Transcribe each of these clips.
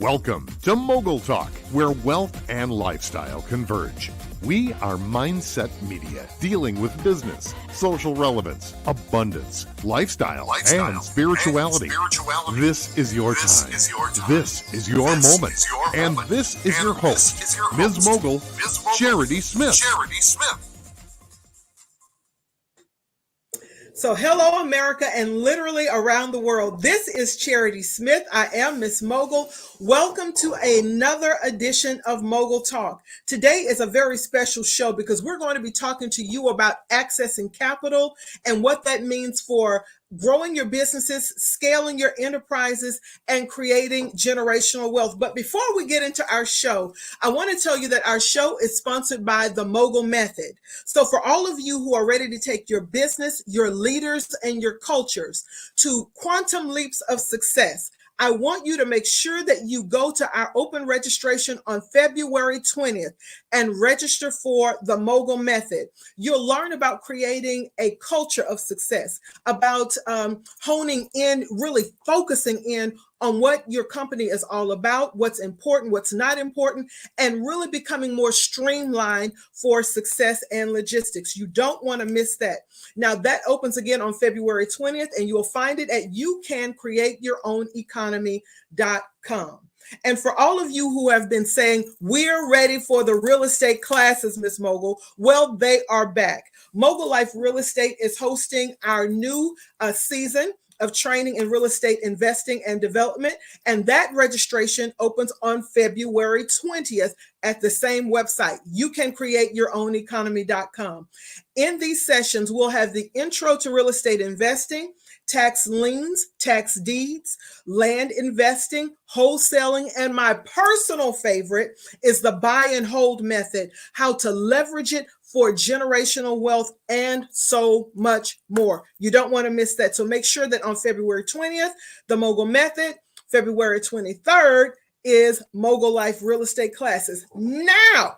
Welcome to Mogul Talk, where wealth and lifestyle converge. We are Mindset Media, dealing with business, social relevance, abundance, lifestyle and spirituality. This is your time. This is your moment. And this is your host, Ms. Mogul, Chairidee Smith. So hello, America, and literally around the world. This is Chairidee Smith. I am Miss Mogul. Welcome to another edition of Mogul Talk. Today is a very special show because we're going to be talking to you about accessing capital and what that means for growing your businesses, scaling your enterprises, and creating generational wealth. But before we get into our show, I want to tell you that our show is sponsored by the Mogul Method. So for all of you who are ready to take your business, your leaders, and your cultures to quantum leaps of success, I want you to make sure that you go to our open registration on February 20th and register for the Mogul Method. You'll learn about creating a culture of success, about honing in, really focusing in on what your company is all about, what's important, what's not important, and really becoming more streamlined for success and logistics. You don't want to miss that. Now, that opens again on February 20th, and you'll find it at youcancreateyourown.economy.com. And for all of you who have been saying, we're ready for the real estate classes, Miss Mogul, well, they are back. Mogul Life Real Estate is hosting our new season of training in real estate investing and development. And that registration opens on February 20th at the same website, youcancreateyourown.economy.com. In these sessions, we'll have the intro to real estate investing, tax liens, tax deeds, land investing, wholesaling, and my personal favorite is the buy and hold method, how to leverage it for generational wealth and so much more. You don't want to miss that. So make sure that on February 20th, the Mogul Method, February 23rd is Mogul Life Real Estate Classes. Now,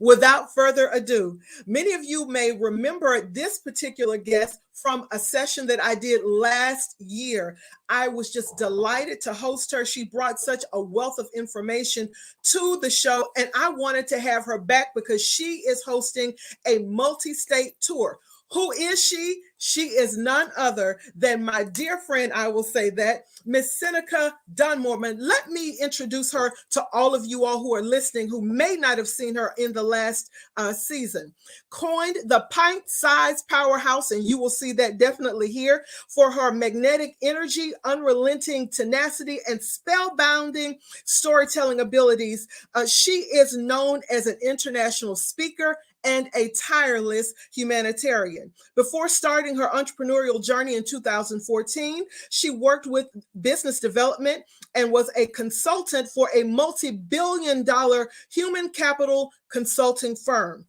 without further ado, many of you may remember this particular guest from a session that I did last year. I was just delighted to host her. She brought such a wealth of information to the show, and I wanted to have her back because she is hosting a multi-state tour. Who is she? She is none other than my dear friend, I will say that, Miss Seneca Dunmore. Let me introduce her to all of you all who are listening who may not have seen her in the last season. Coined the pint-sized powerhouse, and you will see that definitely here, for her magnetic energy, unrelenting tenacity, and spellbinding storytelling abilities. She is known as an international speaker and a tireless humanitarian. Before starting her entrepreneurial journey in 2014, she worked with business development and was a consultant for a multi-billion-dollar human capital consulting firm.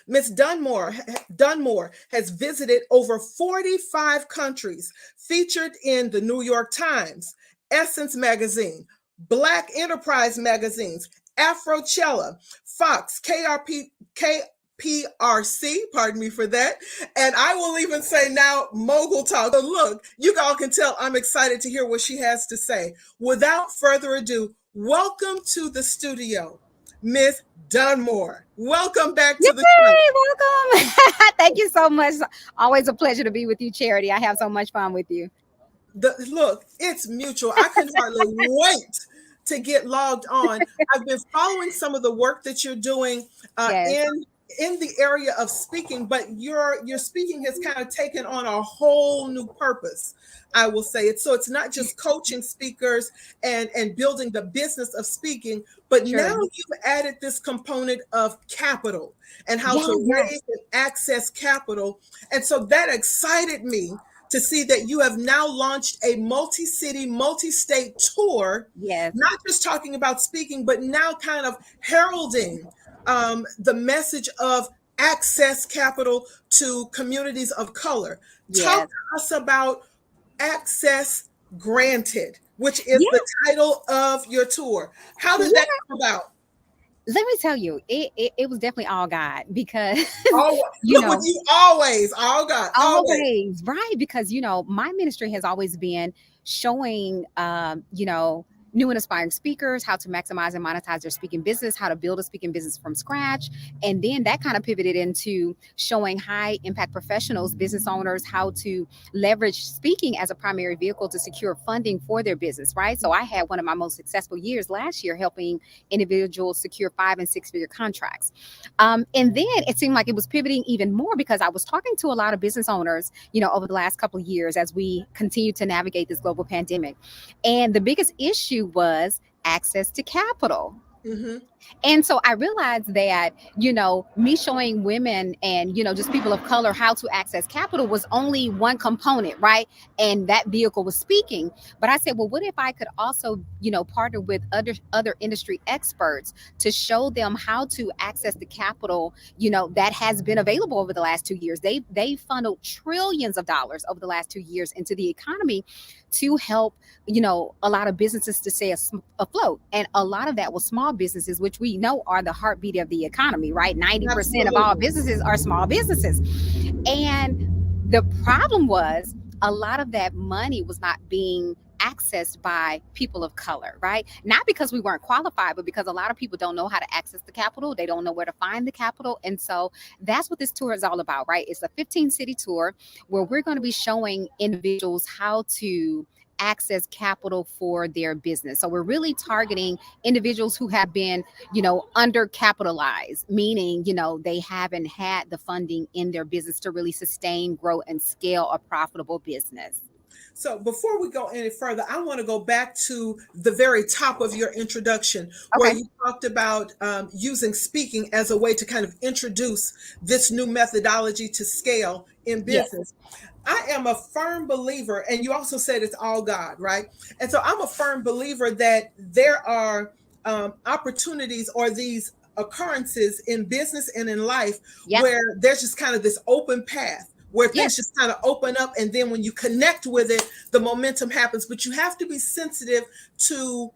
Ms. Dunmore has visited over 45 countries, featured in the New York Times, Essence Magazine, Black Enterprise magazines, Afrochella, Fox, KPRC, pardon me for that. And I will even say now Mogul Talk. So look, you all can tell I'm excited to hear what she has to say. Without further ado, welcome to the studio, Miss Dunmore. Welcome back to the show. Welcome. Thank you so much. Always a pleasure to be with you, Chairidee. I have so much fun with you. Look, it's mutual. I can hardly wait to get logged on. I've been following some of the work that you're doing in the area of speaking, but your speaking has kind of taken on a whole new purpose, I will say it. So it's not just coaching speakers and building the business of speaking, but now you've added this component of capital and how to raise and access capital. And so that excited me to see that you have now launched a multi-city, multi-state tour, not just talking about speaking, but now kind of heralding the message of access capital to communities of color. Talk to us about Access Granted, which is the title of your tour. How did that come about? Let me tell you, it was definitely all God, because always all God, always right, because my ministry has always been showing new and aspiring speakers, how to maximize and monetize their speaking business, how to build a speaking business from scratch. And then that kind of pivoted into showing high impact professionals, business owners, how to leverage speaking as a primary vehicle to secure funding for their business, right? So I had one of my most successful years last year helping individuals secure 5 and 6 figure contracts. And then it seemed like it was pivoting even more because I was talking to a lot of business owners, over the last couple of years as we continue to navigate this global pandemic. And the biggest issue was access to capital. Mm-hmm. And so I realized that, me showing women and, just people of color how to access capital was only one component, right? And that vehicle was speaking. But I said, well, what if I could also, partner with other industry experts to show them how to access the capital, that has been available over the last 2 years. They funneled trillions of dollars over the last 2 years into the economy to help, a lot of businesses to stay afloat. And a lot of that was small businesses, which we know are the heartbeat of the economy, right? 90% of all businesses are small businesses. And the problem was a lot of that money was not being accessed by people of color, right? Not because we weren't qualified, but because a lot of people don't know how to access the capital. They don't know where to find the capital. And so that's what this tour is all about, right? It's a 15-city tour where we're going to be showing individuals how to access capital for their business. So we're really targeting individuals who have been, undercapitalized, meaning, they haven't had the funding in their business to really sustain, grow, and scale a profitable business. So before we go any further, I want to go back to the very top of your introduction, where you talked about using speaking as a way to kind of introduce this new methodology to scale in business. Yes. I am a firm believer, and you also said it's all God, right? And so I'm a firm believer that there are opportunities or these occurrences in business and in life where there's just kind of this open path where things just kind of open up. And then when you connect with it, the momentum happens. But you have to be sensitive to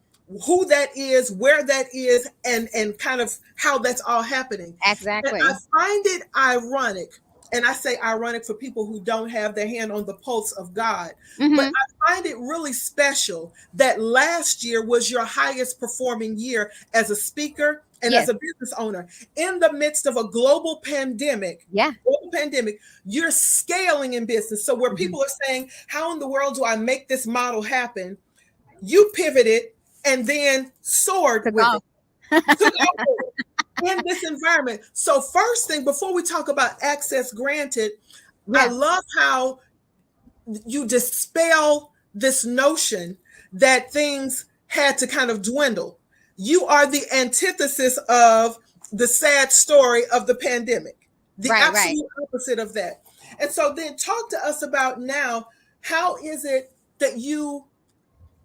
who that is, where that is, and kind of how that's all happening. Exactly. And I find it ironic. And I say ironic for people who don't have their hand on the pulse of God. Mm-hmm. But I find it really special that last year was your highest performing year as a speaker and as a business owner. In the midst of a global pandemic, you're scaling in business. So where people are saying, how in the world do I make this model happen? You pivoted and then soared with it. In this environment. So first thing, before we talk about access granted, I love how you dispel this notion that things had to kind of dwindle. You are the antithesis of the sad story of the pandemic, the absolute opposite of that. And so then talk to us about now, how is it that you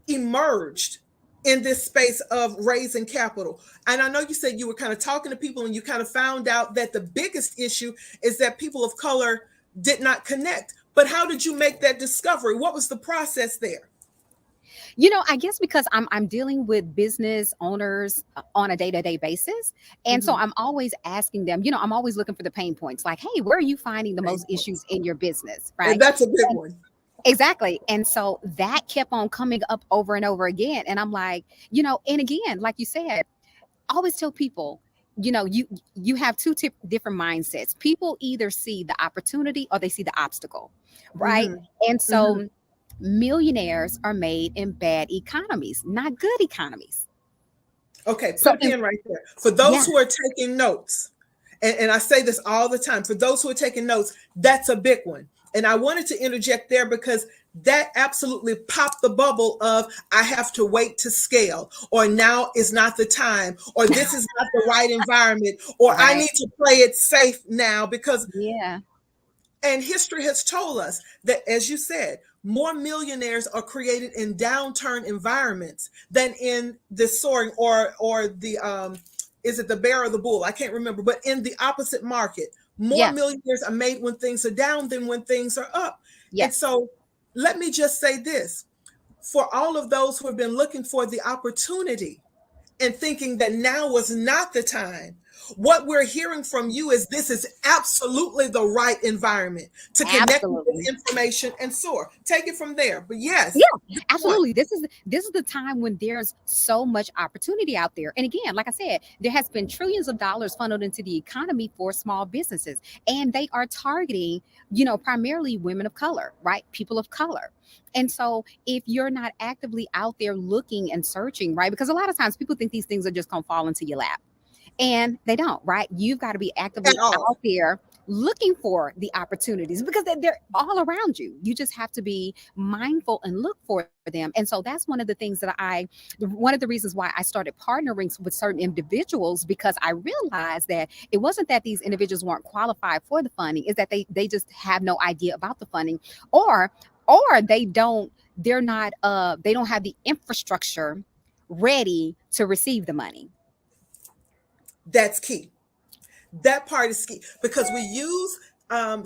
emerged in this space of raising capital? And I know you said you were kind of talking to people and you kind of found out that the biggest issue is that people of color did not connect. But how did you make that discovery? What was the process there? I guess because I'm dealing with business owners on a day-to-day basis. And so I'm always asking them, I'm always looking for the pain points. Like, hey, where are you finding the most issues in your business? Right. And that's a big one. Exactly. And so that kept on coming up over and over again. And I'm like, and again, like you said, I always tell people, you have two different mindsets. People either see the opportunity or they see the obstacle, right? Mm-hmm. And so millionaires are made in bad economies, not good economies. Okay, put a pin right there. For those who are taking notes, and I say this all the time, for those who are taking notes, that's a big one. And I wanted to interject there because that absolutely popped the bubble of I have to wait to scale, or now is not the time, or this is not the right environment, or I need to play it safe now because and history has told us that, as you said, more millionaires are created in downturn environments than in the soaring or the is it the bear or the bull? I can't remember, but in the opposite market. More millionaires are made when things are down than when things are up. Yes. And so let me just say this, for all of those who have been looking for the opportunity and thinking that now was not the time, What we're hearing from you is this is absolutely the right environment to connect with Absolutely. this information and soar. Take it from there. But yes, Yeah, good point. absolutely. This is the time when there's so much opportunity out there. And again, like I said, there has been trillions of dollars funneled into the economy for small businesses, and they are targeting, primarily women of color, right? People of color. And so if you're not actively out there looking and searching, right? Because a lot of times people think these things are just going to fall into your lap, and they don't, right? You've got to be At actively all. out there looking for the opportunities because they're all around you. You just have to be mindful and look for them. And so that's one of the things that one of the reasons why I started partnering with certain individuals, because I realized that it wasn't that these individuals weren't qualified for the funding, is that they just have no idea about the funding, or they're not they don't have the infrastructure ready to receive the money. That's key. That part is key because we use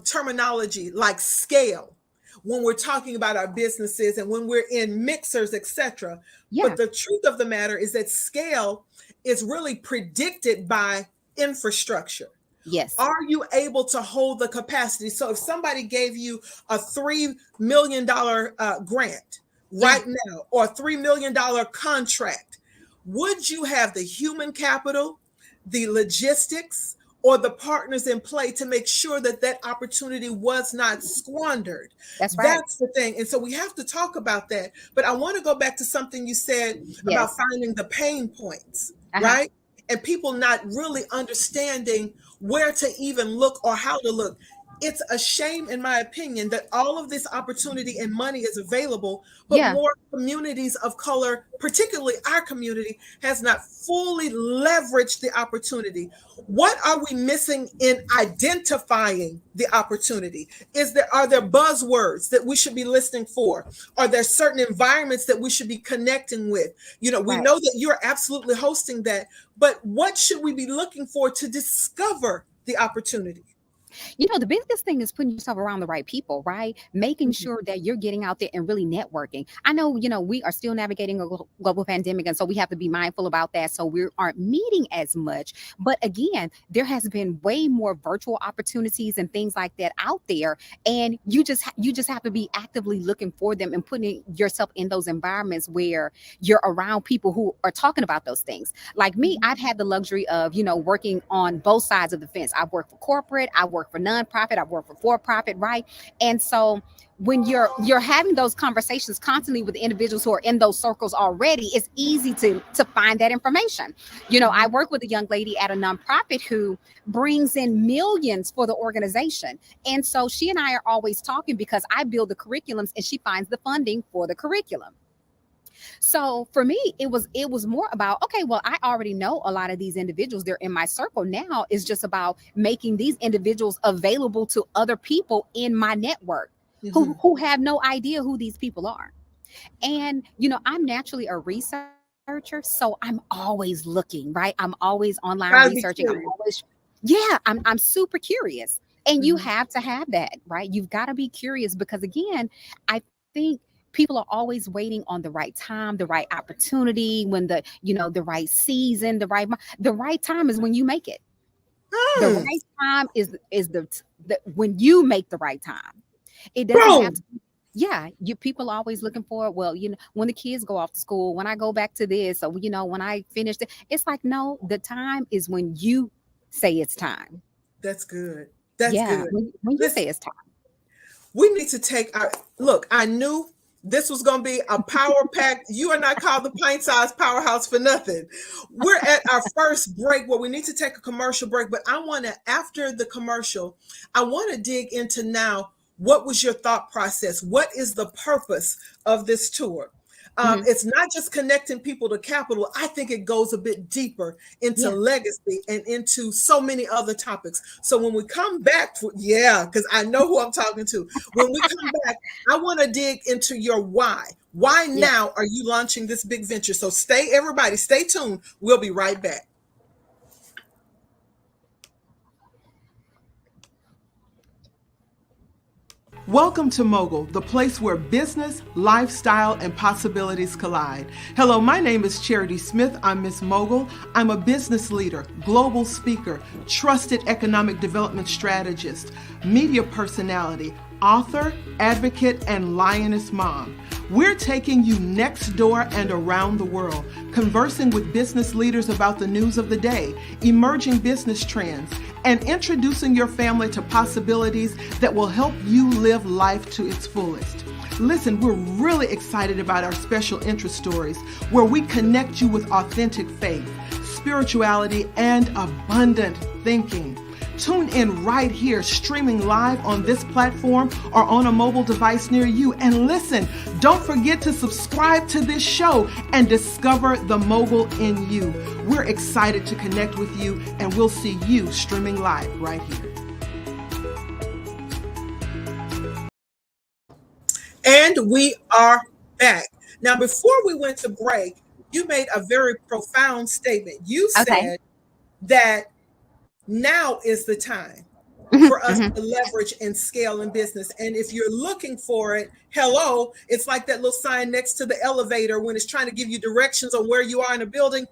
terminology like scale when we're talking about our businesses and when we're in mixers, etc. Yeah. But the truth of the matter is that scale is really predicted by infrastructure. Yes. Are you able to hold the capacity? So if somebody gave you a $3 million grant Yeah. right now or a $3 million contract, would you have the human capital, the logistics, or the partners in play to make sure that that opportunity was not squandered? That's right. That's the thing. And so we have to talk about that. But I want to go back to something you said about Yes. finding the pain points, Uh-huh. right? And people not really understanding where to even look or how to look. It's a shame, in my opinion, that all of this opportunity and money is available, but Yeah. more communities of color, particularly our community, has not fully leveraged the opportunity. What are we missing in identifying the opportunity? Are there buzzwords that we should be listening for? Are there certain environments that we should be connecting with? We Right. know that you're absolutely hosting that, but what should we be looking for to discover the opportunity? The biggest thing is putting yourself around the right people, right? Making Mhm. sure that you're getting out there and really networking. I know, we are still navigating a global pandemic, and so we have to be mindful about that. So we aren't meeting as much. But again, there has been way more virtual opportunities and things like that out there, and you just have to be actively looking for them and putting yourself in those environments where you're around people who are talking about those things. Like me, I've had the luxury of, working on both sides of the fence. I've worked for corporate, I work for nonprofit, I work for profit, right? And so when you're having those conversations constantly with individuals who are in those circles already, it's easy to find that information. I work with a young lady at a nonprofit who brings in millions for the organization. And so she and I are always talking because I build the curriculums and she finds the funding for the curriculum. So for me, it was more about, okay, well, I already know a lot of these individuals. They're in my circle. Now it's just about making these individuals available to other people in my network who have no idea who these people are. And I'm naturally a researcher, so I'm always looking, right? I'm always online Gotta be researching. I'm curious. always, yeah, I'm super curious. And you Mhm. have to have that, right? You've got to be curious because again, I think people are always waiting on the right time, the right opportunity, when the right season, the right time is when you make it. The Hmm. right time is the when you make the right time. It doesn't have Boom. to. Yeah, you people are always looking for, well, when the kids go off to school, when I go back to this, or when I finish it's like, no, the time is when you say it's time. That's good. That's Yeah, good. when you say Listen, it's time. we need to take our look. I knew this was going to be a power pack. You are not called the pint sized powerhouse for nothing. We're at our first break where we need to take a commercial break. But I want to, after the commercial, I want to dig into now what was your thought process? What is the purpose of this tour? Mhm. It's not just connecting people to capital. I think it goes a bit deeper into Yeah. legacy and into so many other topics. So when we come back, yeah, because I know who I'm talking to. When we come back, I want to dig into your why. Why Yeah. now are you launching this big venture? So everybody, stay tuned. We'll be right back. Welcome to Mogul, the place where business, lifestyle, and possibilities collide. Hello, my name is Chairidee Smith. I'm Miss Mogul. I'm a business leader, global speaker, trusted economic development strategist, media personality, author, advocate, and lioness mom. We're taking you next door and around the world, conversing with business leaders about the news of the day, emerging business trends, and introducing your family to possibilities that will help you live life to its fullest. Listen, we're really excited about our special interest stories where we connect you with authentic faith, spirituality, and abundant thinking. Tune in right here, streaming live on this platform or on a mobile device near you. And listen, don't forget to subscribe to this show and discover the mogul in you. We're excited to connect with you, and we'll see you streaming live right here. And we are back. Now, before we went to break, you made a very profound statement. You said that now is the time for us to leverage and scale in business. And if you're looking for it, hello, it's like that little sign next to the elevator when it's trying to give you directions on where you are in a building.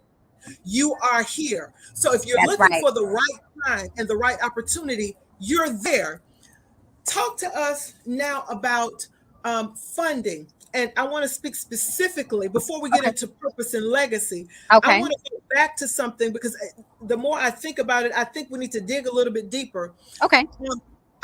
You are here. So if you're looking for the right time and the right opportunity, you're there. Talk to us now about funding. And I want to speak specifically, before we get into purpose and legacy, I want to go back to something, because the more I think about it, I think we need to dig a little bit deeper. I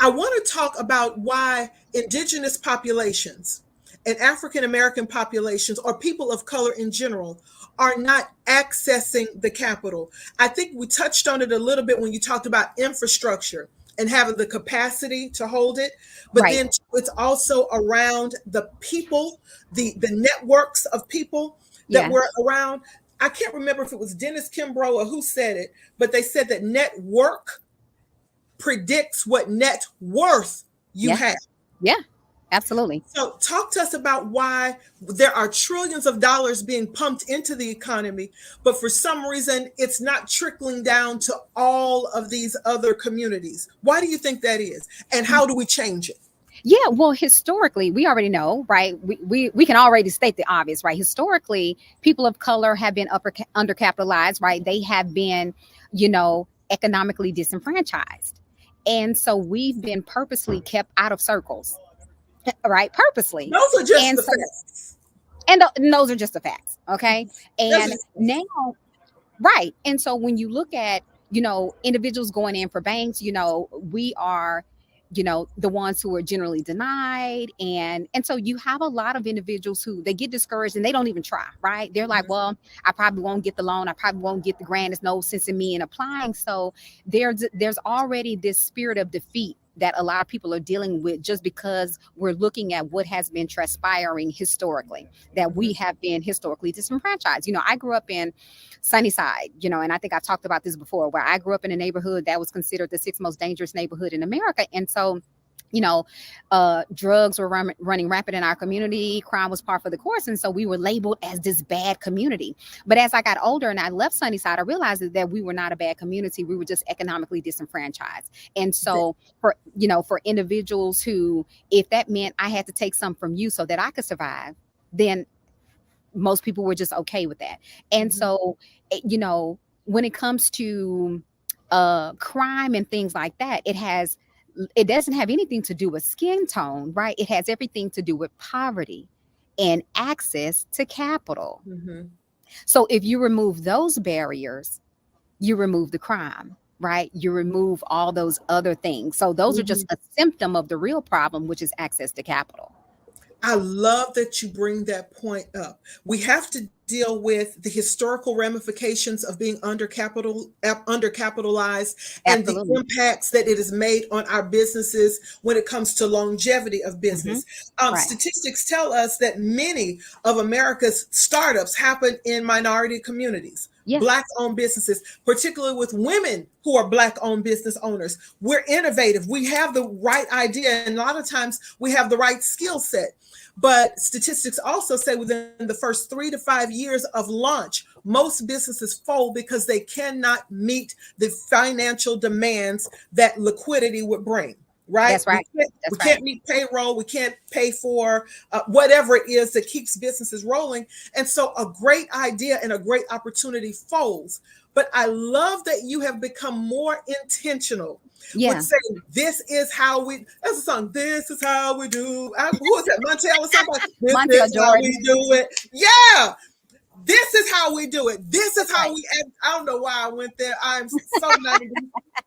want to talk about why indigenous populations and African-American populations, or people of color in general, are not accessing the capital. I think we touched on it a little bit when you talked about infrastructure and having the capacity to hold it. But then it's also around the people, the networks of people that were around. I can't remember if it was Dennis Kimbrough or who said it, but they said that network predicts what net worth you have. Yeah, absolutely. So talk to us about why there are trillions of dollars being pumped into the economy, but for some reason it's not trickling down to all of these other communities. Why do you think that is? And how do we change it? Yeah, well, historically, we already know, right? We can already state the obvious, right? Historically, people of color have been undercapitalized, right? They have been, economically disenfranchised. And so we've been purposely kept out of circles, right? Purposely. Those are just the facts. And those are just the facts, okay? And now, right. And so when you look at, individuals going in for banks, we are the ones who are generally denied. And so you have a lot of individuals who they get discouraged and they don't even try, right? They're like, well, I probably won't get the loan. I probably won't get the grant. There's no sense in me in applying. So there's already this spirit of defeat that a lot of people are dealing with, just because we're looking at what has been transpiring historically, that we have been historically disenfranchised. I grew up in Sunnyside, and I think I've talked about this before, where I grew up in a neighborhood that was considered the sixth most dangerous neighborhood in America. And so, drugs were running rampant in our community. Crime was par for the course. And so we were labeled as this bad community. But as I got older and I left Sunnyside, I realized that we were not a bad community. We were just economically disenfranchised. And so for individuals who, if that meant I had to take some from you so that I could survive, then most people were just okay with that. And so, when it comes to crime and things like that, it doesn't have anything to do with skin tone, right? It has everything to do with poverty and access to capital. So if you remove those barriers, you remove the crime, right? You remove all those other things. So those are just a symptom of the real problem, which is access to capital. I love that you bring that point up. We have to deal with the historical ramifications of being undercapitalized and the impacts that it has made on our businesses when it comes to longevity of business. Statistics tell us that many of America's startups happen in minority communities. Black-owned businesses, particularly with women who are Black-owned business owners. We're innovative. We have the right idea, and a lot of times we have the right skill set. But statistics also say within the first 3 to 5 years of launch, most businesses fold because they cannot meet the financial demands that liquidity would bring. right? That's right. We That's can't right. meet payroll. We can't pay for whatever it is that keeps businesses rolling. And so a great idea and a great opportunity folds. But I love that you have become more intentional with Yeah. saying, this is how we, that's a song, this is how we do. Who is that? Montel or somebody? This Montel is how Jordan. we do it. Yeah. This is how we do it. This is That's how right. we act. I don't know why I went there. I'm so 90,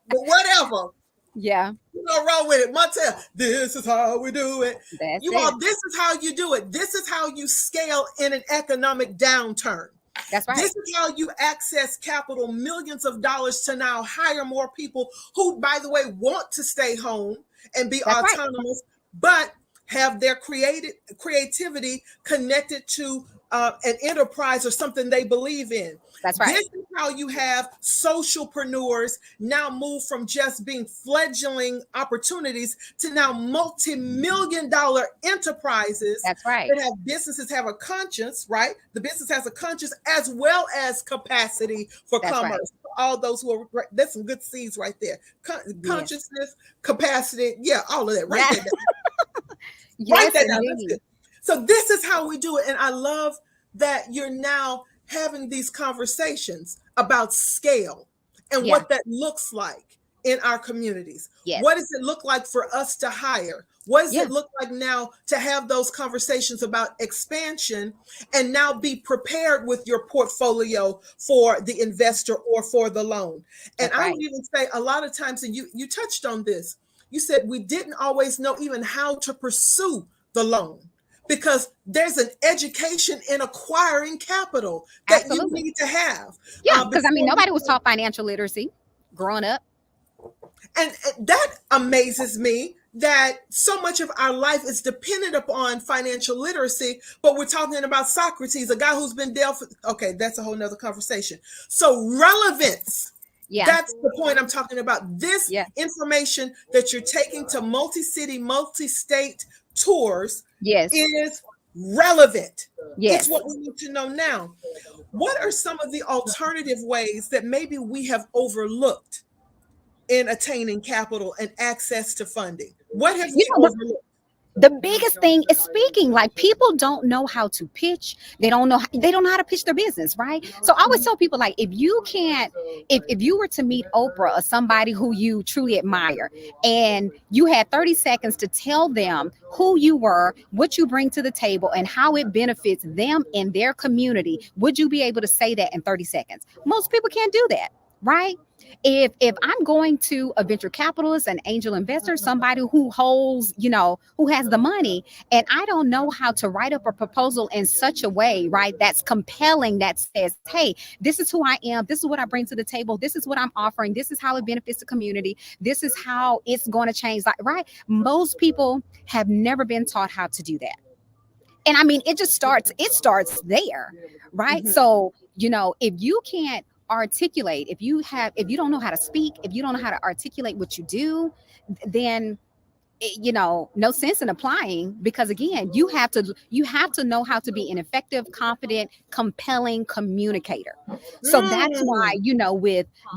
but whatever. Yeah. You know, roll with it. Montel, this is how we do it. That's You it. all, this is how you do it. This is how you scale in an economic downturn. That's right. This is how you access capital, millions of dollars to now hire more people who, by the way, want to stay home and be That's right. autonomous, but have their creativity connected to an enterprise or something they believe in. That's right. This is how you have socialpreneurs now move from just being fledgling opportunities to now multi-million-dollar enterprises. That's right. That have businesses have a conscience, right? The business has a conscience as well as capacity for That's commerce. right. All those who are, that's some good seeds right there. Consciousness, capacity, yeah, all of that. Right Yeah. there. Yes, Write that down. indeed. That's good. So this is how we do it. And I love that you're now having these conversations about scale and Yeah. what that looks like in our communities. Yes. What does it look like for us to hire? What does Yeah. it look like now to have those conversations about expansion and now be prepared with your portfolio for the investor or for the loan? And That's I right. would even say a lot of times, and you touched on this, you said we didn't always know even how to pursue the loan because there's an education in acquiring capital that Absolutely. you need to have. Yeah, because I mean, before nobody you was can- taught financial literacy growing up. And that amazes me that so much of our life is dependent upon financial literacy, but we're talking about Socrates, a guy who's been dealt for, okay, that's a whole nother conversation. So relevance, Yeah. that's the point I'm talking about. This Yeah. information that you're taking to multi-city, multi-state tours Yes. is relevant. Yes. It's what we need to know now. What are some of the alternative ways that maybe we have overlooked in attaining capital and access to funding? What have we You know, overlooked? the biggest thing is speaking. Like, people don't know how to pitch. They don't know how to pitch their business, right? So I always tell people, like, if you can't, if you were to meet Oprah or somebody who you truly admire, and you had 30 seconds to tell them who you were, what you bring to the table, and how it benefits them and their community, would you be able to say that in 30 seconds? Most people can't do that, right? If I'm going to a venture capitalist, an angel investor, somebody who holds, who has the money, and I don't know how to write up a proposal in such a way, right, that's compelling, that says, hey, this is who I am, this is what I bring to the table, this is what I'm offering, this is how it benefits the community, this is how it's going to change, right? Most people have never been taught how to do that. And I mean, it starts there, right? Mhm. So, if you can't articulate, if you don't know how to speak, if you don't know how to articulate what you do, then no sense in applying, because again, you have to know how to be an effective, confident, compelling communicator. So that's why,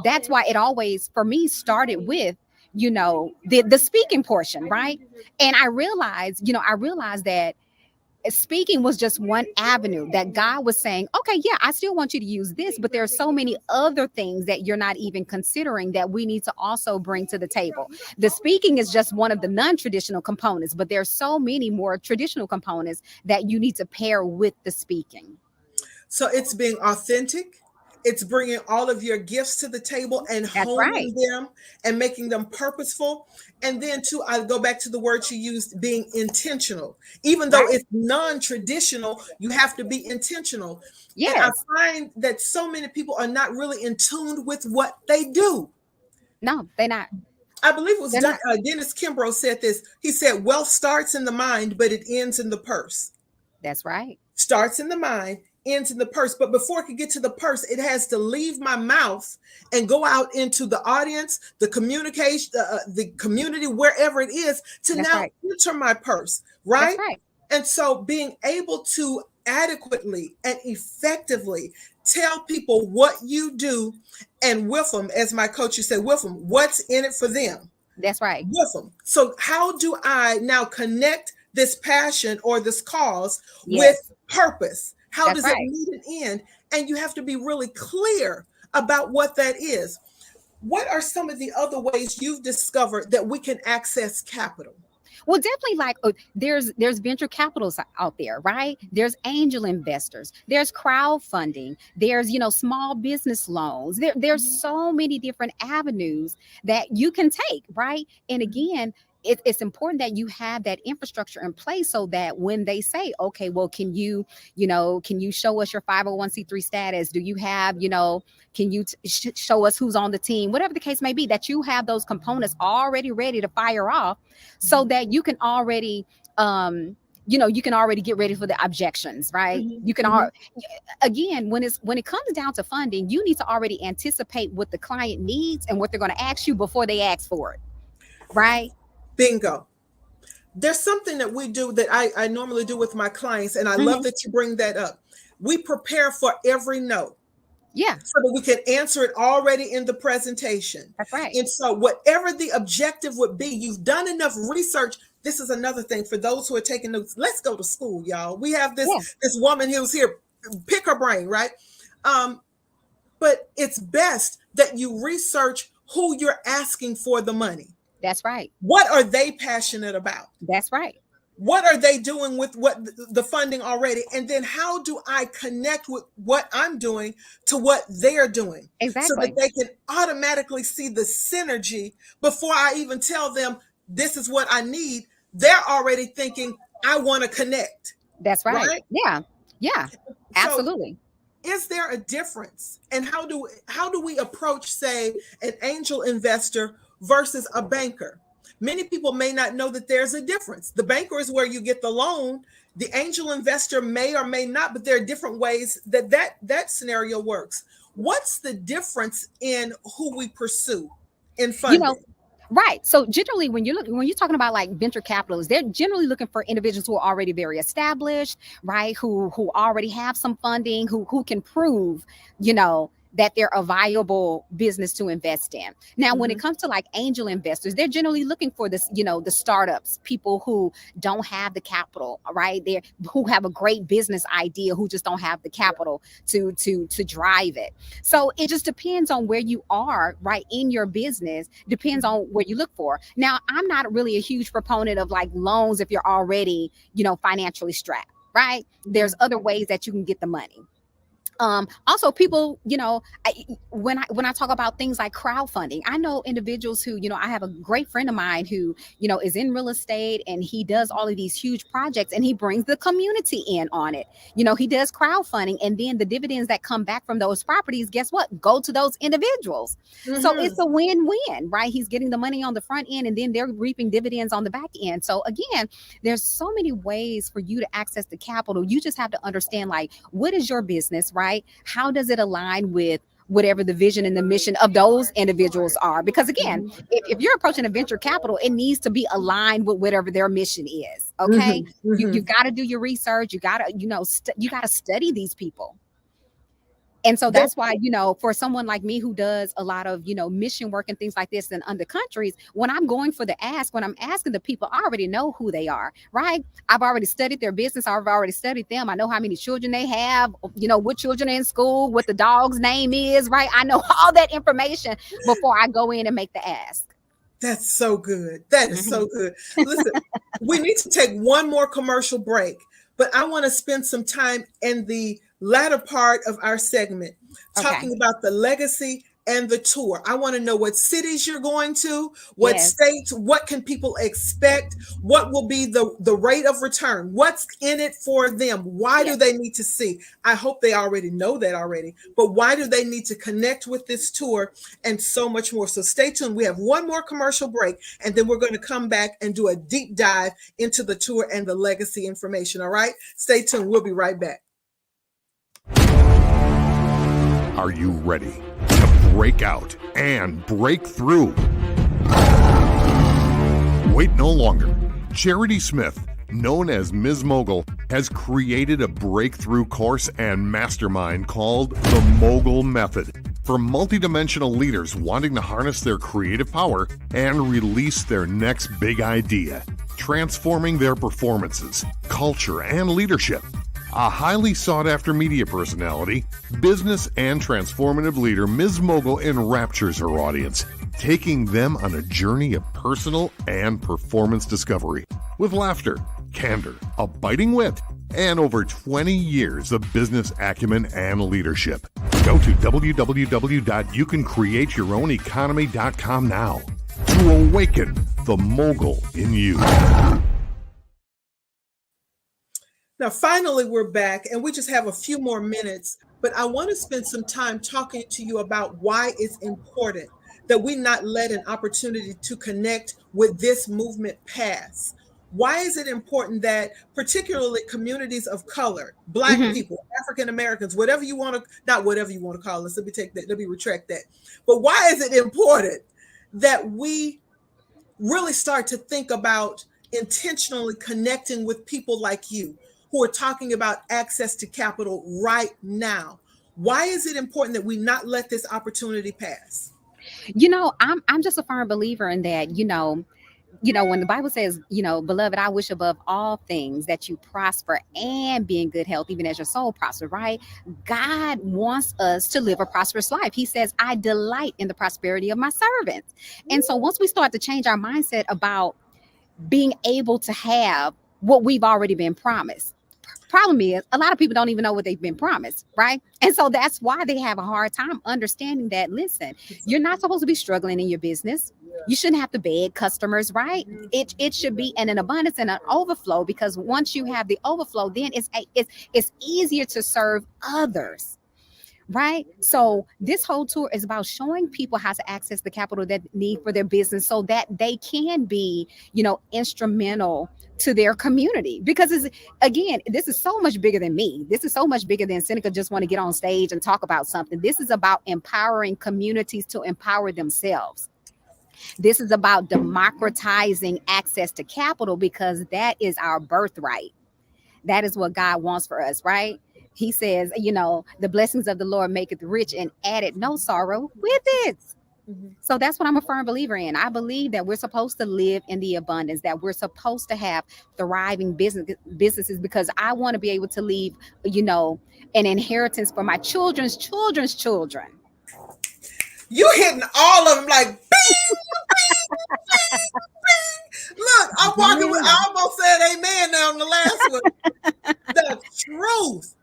that's why it always for me started with the speaking portion, right? And I realized that speaking was just one avenue that God was saying, okay, yeah, I still want you to use this, but there are so many other things that you're not even considering that we need to also bring to the table. The speaking is just one of the non-traditional components, but there are so many more traditional components that you need to pair with the speaking. So it's being authentic. It's bringing all of your gifts to the table and That's honing right. them and making them purposeful. And then too, I go back to the word you used, being intentional. Even though Right. it's non-traditional, you have to be intentional. And Yes. I find that so many people are not really in tune with what they do. No, they're not. I believe it was They're not. Dennis Kimbrough said this. He said, wealth starts in the mind, but it ends in the purse. That's right. Starts in the mind, ends in the purse. But before it can get to the purse, it has to leave my mouth and go out into the audience, the communication, the community, wherever it is, to That's now right. enter my purse, right? That's right. And so being able to adequately and effectively tell people what you do, and with them, as my coach used to say, with them, what's in it for them. That's right. with them. So how do I now connect this passion or this cause with purpose? How does it meet an end? And you have to be really clear about what that is. What are some of the other ways you've discovered that we can access capital? Well, definitely, like there's venture capitals out there, right? There's angel investors, there's crowdfunding, there's small business loans. There's so many different avenues that you can take, right? And again, it's important that you have that infrastructure in place so that when they say, okay, well, can you show us your 501c3 status? Do you have, can you show us who's on the team? Whatever the case may be, that you have those components already ready to fire off so that you can already, you can already get ready for the objections, right? You can again, when it comes down to funding, you need to already anticipate what the client needs and what they're going to ask you before they ask for it, right? Bingo. There's something that we do that I normally do with my clients, and I love that you bring that up. We prepare for every no. Yeah. So that we can answer it already in the presentation. That's right. And so whatever the objective would be, you've done enough research. This is another thing for those who are taking notes. Let's go to school, y'all. We have this woman who's here. Pick her brain, right? But it's best that you research who you're asking for the money. That's right. What are they passionate about? That's right. What are they doing with what the funding already? And then how do I connect with what I'm doing to what they're doing? Exactly. So that they can automatically see the synergy before I even tell them this is what I need. They're already thinking, I want to connect. That's right. Yeah. Yeah. Absolutely. So, is there a difference? And how do we approach, say, an angel investor versus a banker? Many people may not know that there's a difference. The banker is where you get the loan. The angel investor may or may not, but there are different ways that scenario works. What's the difference in who we pursue in funding? Right. So generally, when you're talking about like venture capitalists, they're generally looking for individuals who are already very established, right? Who already have some funding, who can prove, that they're a viable business to invest in. Now, when it comes to like angel investors, they're generally looking for this, the startups, people who don't have the capital, right? Who have a great business idea, who just don't have the capital to drive it. So it just depends on where you are, right, in your business, depends on what you look for. Now, I'm not really a huge proponent of like loans if you're already, financially strapped, right? There's other ways that you can get the money. Also people, when I talk about things like crowdfunding, I know individuals who, I have a great friend of mine who, is in real estate and he does all of these huge projects and he brings the community in on it. He does crowdfunding and then the dividends that come back from those properties, guess what? Go to those individuals. So it's a win-win, right? He's getting the money on the front end and then they're reaping dividends on the back end. So again, there's so many ways for you to access the capital. You just have to understand, like, what is your business, right? How does it align with whatever the vision and the mission of those individuals are? Because again, if you're approaching a venture capital, it needs to be aligned with whatever their mission is. Okay. You got to do your research. You got to, you got to study these people. And so that's why, for someone like me who does a lot of, mission work and things like this in other countries, when I'm going for the ask, when I'm asking the people, I already know who they are, right? I've already studied their business. I've already studied them. I know how many children they have, what children are in school, what the dog's name is, right? I know all that information before I go in and make the ask. That's so good. That is so good. Listen, we need to take one more commercial break, but I want to spend some time in the latter part of our segment talking about the legacy and the tour. I want to know what cities you're going to, what states, what can people expect, what will be the rate of return, what's in it for them, why do they need to see? I hope they already know that already, but why do they need to connect with this tour and so much more? So stay tuned. We have one more commercial break and then we're going to come back and do a deep dive into the tour and the legacy information. All right, stay tuned. We'll be right back. Are you ready to break out and break through? Wait no longer. Chairidee Smith, known as Ms. Mogul, has created a breakthrough course and mastermind called the Mogul Method. for multidimensional leaders wanting to harness their creative power and release their next big idea, transforming their performances, culture, and leadership. A highly sought-after media personality, business and transformative leader, Ms. Mogul enraptures her audience, taking them on a journey of personal and performance discovery with laughter, candor, a biting wit, and over 20 years of business acumen and leadership. Go to www.youcancreateyourown.economy.com now to awaken the mogul in you. Now, finally, we're back, and we just have a few more minutes, but I want to spend some time talking to you about why it's important that we not let an opportunity to connect with this movement pass. Why is it important that particularly communities of color, Black people, African Americans, whatever you want to, not whatever you want to call us, let me retract that. But why is it important that we really start to think about intentionally connecting with people like you who are talking about access to capital right now? Why is it important that we not let this opportunity pass? I'm just a firm believer in that, when the Bible says, beloved, I wish above all things that you prosper and be in good health, even as your soul prospers, right? God wants us to live a prosperous life. He says, I delight in the prosperity of my servants. And so once we start to change our mindset about being able to have what we've already been promised, problem is a lot of people don't even know what they've been promised, right? And so that's why they have a hard time understanding that, listen, you're not supposed to be struggling in your business. You shouldn't have to beg customers, right? It should be in an abundance and an overflow, because once you have the overflow, then it's easier to serve others, right? So this whole tour is about showing people how to access the capital that they need for their business so that they can be, instrumental to their community. Because this is so much bigger than me. This is so much bigger than Seneca just want to get on stage and talk about something. This is about empowering communities to empower themselves. This is about democratizing access to capital, because that is our birthright. That is what God wants for us, right? He says, the blessings of the Lord maketh rich and added no sorrow with it. So that's what I'm a firm believer in. I believe that we're supposed to live in the abundance, that we're supposed to have thriving businesses, because I want to be able to leave, an inheritance for my children's children's children. You hitting all of them like, bing, bing, bing, bing. Look, I'm walking with, I almost said amen now on the last one. The truth.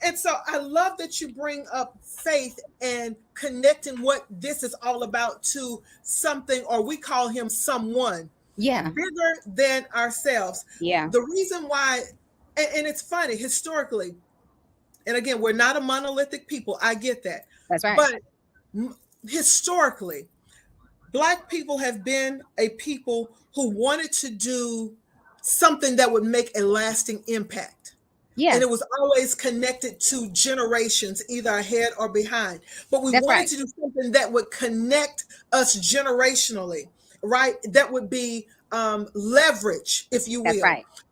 And so I love that you bring up faith and connecting what this is all about to something, or we call him someone, bigger than ourselves. Yeah. The reason why, and it's funny, historically, and again, we're not a monolithic people. I get that. That's right. But historically, Black people have been a people who wanted to do something that would make a lasting impact. Yeah. And it was always connected to generations, either ahead or behind. But we wanted to do something that would connect us generationally, right? That would be leverage, if you will.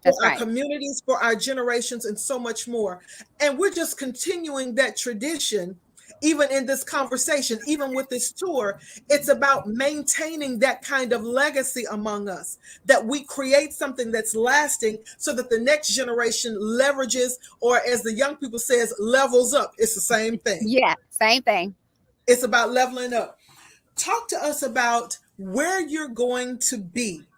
That's for our communities, for our generations, and so much more. And we're just continuing that tradition. Even in this conversation, even with this tour, it's about maintaining that kind of legacy among us, that we create something that's lasting so that the next generation leverages, or as the young people says, levels up. It's the same thing. Yeah, same thing. It's about leveling up. Talk to us about where you're going to be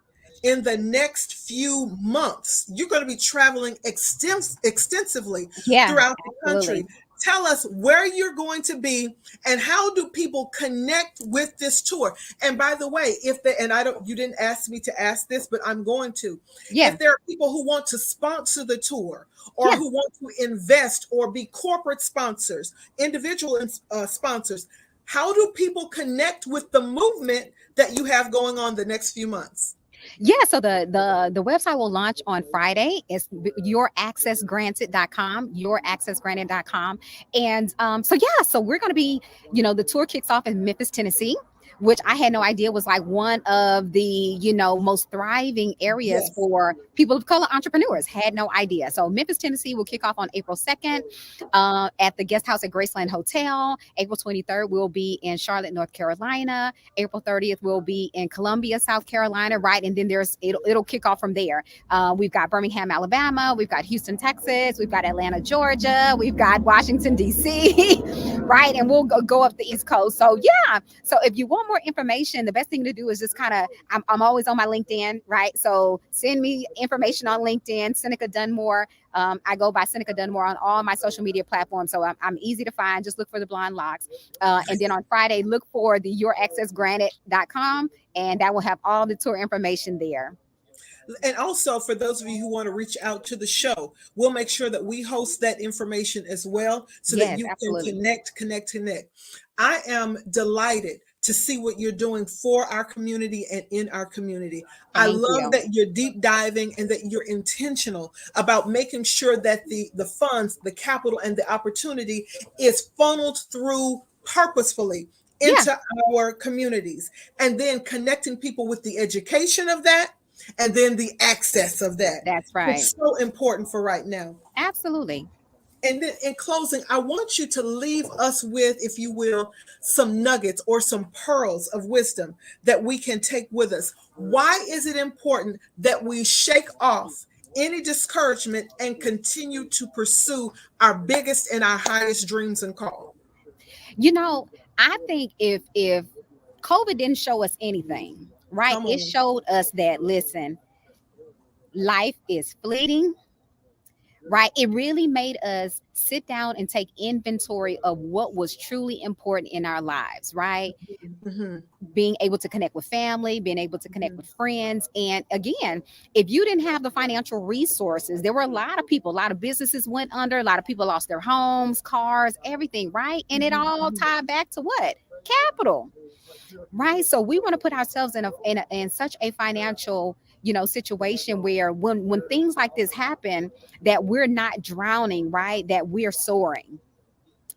in the next few months. You're going to be traveling extensively throughout the country. Tell us where you're going to be and how do people connect with this tour. And by the way, you didn't ask me to ask this, but I'm going to. If there are people who want to sponsor the tour, or who want to invest or be corporate sponsors, individual sponsors, how do people connect with the movement that you have going on the next few months? Yeah, so the website will launch on Friday. It's youraccessgranted.com, youraccessgranted.com. And so we're going to be, the tour kicks off in Memphis, Tennessee. which I had no idea was like one of the, most thriving areas Yes. for people of color entrepreneurs. Had no idea. So Memphis, Tennessee will kick off on April 2nd at the Guest House at Graceland Hotel. April 23rd, we'll be in Charlotte, North Carolina. April 30th, we'll be in Columbia, South Carolina, right? And then it'll kick off from there. We've got Birmingham, Alabama. We've got Houston, Texas. We've got Atlanta, Georgia. We've got Washington, D.C., right? And we'll go up the East Coast. So yeah. So if you want more information, the best thing to do is just kind of, I'm always on my LinkedIn, right? So send me information on LinkedIn, Seneca Dunmore. I go by Seneca Dunmore on all my social media platforms. So I'm easy to find. Just look for the Blonde Locks. And then on Friday, look for the youraccessgranted.com, and that will have all the tour information there. And also, for those of you who want to reach out to the show, we'll make sure that we host that information as well, so that you can connect. I am delighted to see what you're doing for our community and in our community. I love that you're deep diving and that you're intentional about making sure that the funds, the capital, and the opportunity is funneled through purposefully into our communities, and then connecting people with the education of that, and then the access of that. That's right. It's so important for right now. Absolutely. And then in closing, I want you to leave us with, if you will, some nuggets or some pearls of wisdom that we can take with us. Why is it important that we shake off any discouragement and continue to pursue our biggest and our highest dreams and call? I think if COVID didn't show us anything, right? It showed us that, listen, life is fleeting, right? It really made us sit down and take inventory of what was truly important in our lives, right? Mm-hmm. Being able to connect with family, being able to connect with friends. And again, if you didn't have the financial resources, there were a lot of people, a lot of businesses went under, a lot of people lost their homes, cars, everything, right? And it all tied back to what? Capital. Right. So we want to put ourselves in such a financial, situation where when things like this happen, that we're not drowning, right? That we're soaring.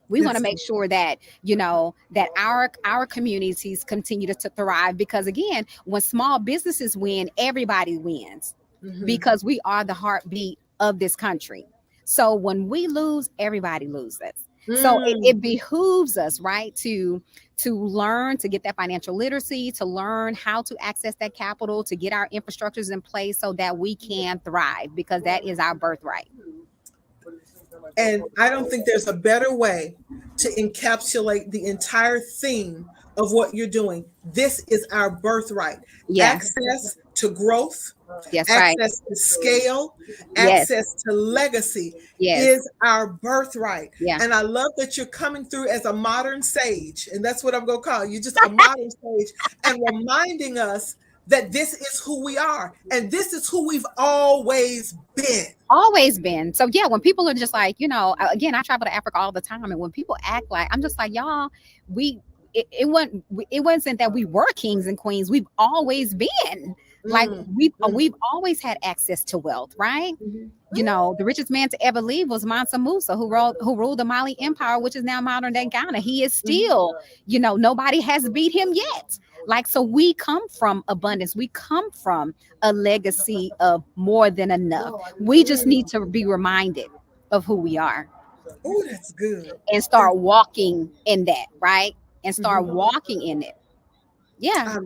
We want to make sure that, that our communities continue to thrive, because again, when small businesses win, everybody wins, because we are the heartbeat of this country. So when we lose, everybody loses. So it behooves us, right, to learn, to get that financial literacy, to learn how to access that capital, to get our infrastructures in place so that we can thrive, because that is our birthright. And I don't think there's a better way to encapsulate the entire theme of what you're doing. This is our birthright. Access to growth, access to scale, access to legacy is our birthright. And I love that you're coming through as a modern sage, and that's what I'm going to call you, just a modern sage, and reminding us that this is who we are, and this is who we've always been. So when people are just like, again, I travel to Africa all the time, and when people act like, I'm just like, y'all, it wasn't that we were kings and queens. We've always been. Like we've always had access to wealth, right? The richest man to ever leave was Mansa Musa, who ruled the Mali Empire, which is now modern day Ghana. He is still, nobody has beat him yet. Like, so we come from abundance. We come from a legacy of more than enough. We just need to be reminded of who we are. Oh, that's good. And start walking in that, right? And start walking in it. Yeah.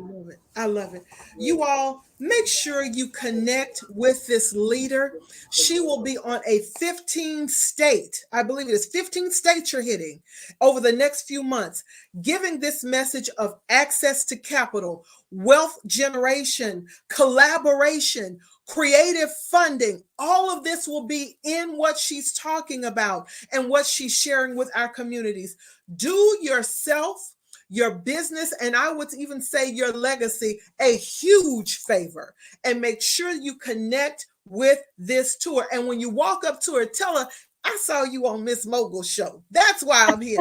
I love it. You all, make sure you connect with this leader. She will be on a 15 state, I believe it is 15 states you're hitting over the next few months, giving this message of access to capital, wealth generation, collaboration, creative funding. All of this will be in what she's talking about and what she's sharing with our communities. Do yourself, your business, and I would even say your legacy, a huge favor, and make sure you connect with this tour. And when you walk up to her, tell her, I saw you on Miss Mogul's show. That's why I'm here.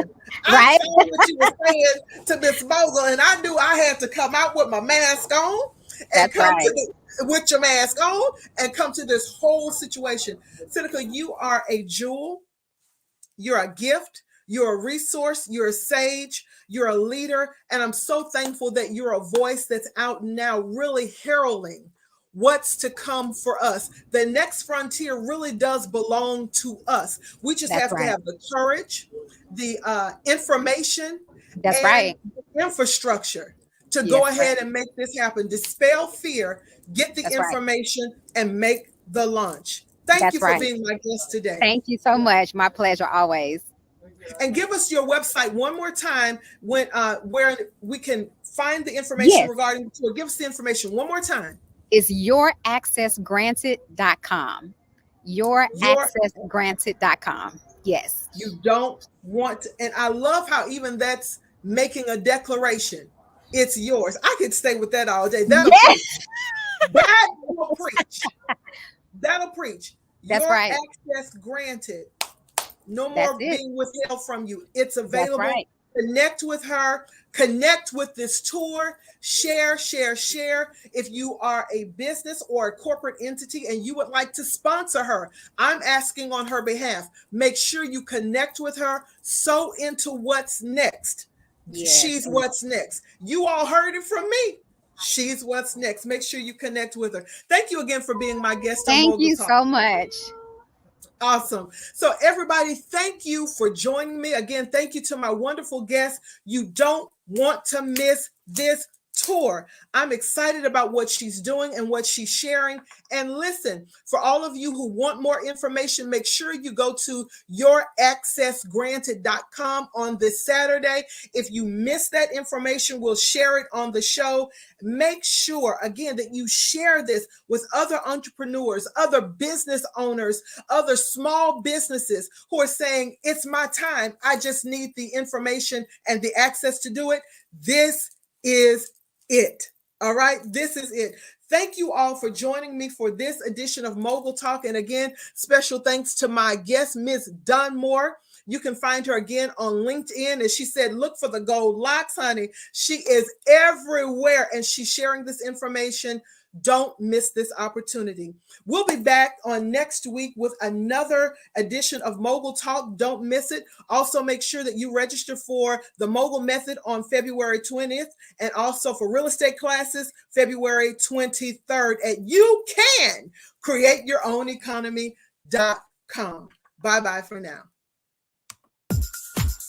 Right? I saw what you were saying to Miss Mogul, and I knew I had to come out with my mask on and with your mask on and come to this whole situation. Seneca, you are a jewel. You're a gift. You're a resource. You're a sage. You're a leader. And I'm so thankful that you're a voice that's out now really heralding what's to come for us. The next frontier really does belong to us. We just have to have the courage, the information, That's right. infrastructure to go ahead and make this happen. Dispel fear, get the information, and make the launch. Thank you for being my guest today. Thank you so much. My pleasure always. And give us your website one more time when where we can find the information regarding the tour. Give us the information one more time. It's youraccessgranted.com. Youraccessgranted.com. Yes. You don't want to, and I love how even that's making a declaration. It's yours. I could stay with that all day. That'll preach. That will preach. That'll preach. That's Your right. access granted. No more being withheld from you. It's available. That's right. Connect with her. Connect with this tour. Share, share, share. If you are a business or a corporate entity and you would like to sponsor her, I'm asking on her behalf. Make sure you connect with her. Sow into what's next. Yes. She's what's next. You all heard it from me. She's what's next. Make sure you connect with her. Thank you again for being my guest. Thank you so much. Awesome. So everybody, thank you for joining me. Again, thank you to my wonderful guests. You don't want to miss this tour. I'm excited about what she's doing and what she's sharing. And listen, for all of you who want more information, make sure you go to youraccessgranted.com on this Saturday. If you miss that information, we'll share it on the show. Make sure, again, that you share this with other entrepreneurs, other business owners, other small businesses who are saying, it's my time. I just need the information and the access to do it. This is it. All right. This is it. Thank you all for joining me for this edition of Mogul Talk. And again, special thanks to my guest, Ms. Dunmore. You can find her again on LinkedIn. As she said, look for the gold locks, honey. She is everywhere and she's sharing this information. Don't miss this opportunity. We'll be back on next week with another edition of Mogul Talk. Don't miss it. Also, make sure that you register for the Mogul Method on February 20th and also for real estate classes, February 23rd at youcancreateyourown.economy.com. Bye-bye for now.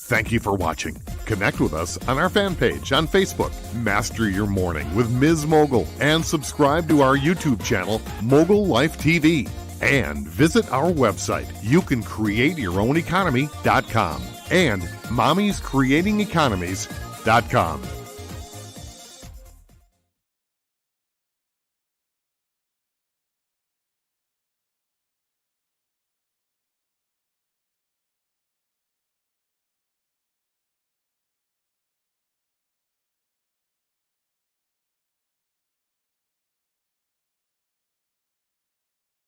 Thank you for watching. Connect with us on our fan page on Facebook, Master Your Morning with Ms. Mogul, and subscribe to our YouTube channel, MoguLifeTV. And visit our website, youcancreateyourown.economy.com and mommyscreatingeconomies.com.